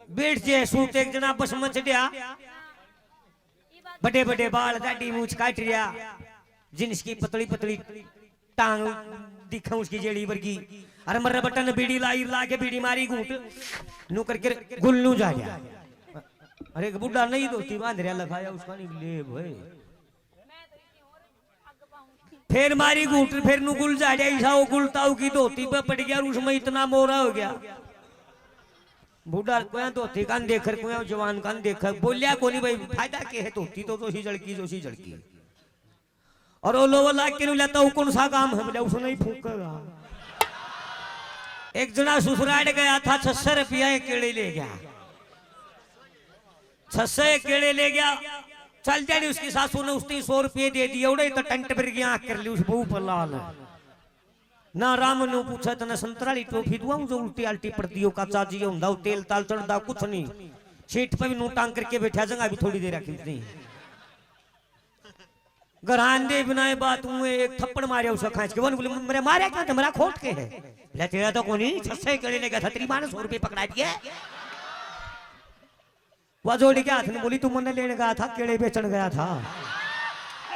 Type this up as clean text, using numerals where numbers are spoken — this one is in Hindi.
बैठ जे सूत एक जना बस में चढ़िया बड़े बड़े बाल दाढ़ी मूछ काट रिया जिन्स की पतली पतली टांग दिखा उसकी जेड़ी वर्गी अरे मर्रे बटन बीड़ी लाई ला के बीड़ी मारी घूट नू करके गुल्लू जा गया। अरे एक बुढ़ा नहीं धोती बांध रिया लगाया उसका नहीं ले भाई फिर मारी घूट फिर नु गुल जा गया ईसा वो गुलताऊ की धोती पे पड़ गया और उसमें इतना मोरा हो गया। बूढ़ा कोया धोती कान देख कोया जवान कान देख बोलिया कोनी भाई फायदा के है धोती तो सी जड़की और वो लोग ला के लेता हूँ कौन सा काम है बोले उसने ही फूकेगा। एक जना ससुराल गया था 600 रुपया एक केड़े ले गया 600 एक केड़े ले गया चल जानी उसकी सासू ने उसने 100 रुपये दे दिए उड़े तो टंट पर गया कर ली उस बहू पर लाल ना राम ने पूछा तना संतराली टोफी दुआ जो उल्टी आल्टी पड़ती हो काचा जी होंदा तेल ताल चढ़दा कुछ नहीं सीट पे भी नू टांग करके बैठा जगह भी थोड़ी देर रखी नहीं गरांदे बिनाए बात हुए एक थप्पड़ मारे उसे खांच के बोले मेरे मारे क्या मेरा खोट के है ले तेरा तो कोनी 600 केड़े ले गया था तेरी मां ने 100 रुपये पकड़ा दिए वह जोड़ी के हाथ में बोली तू मन्ने लेने गया था केड़े बेचन गया था।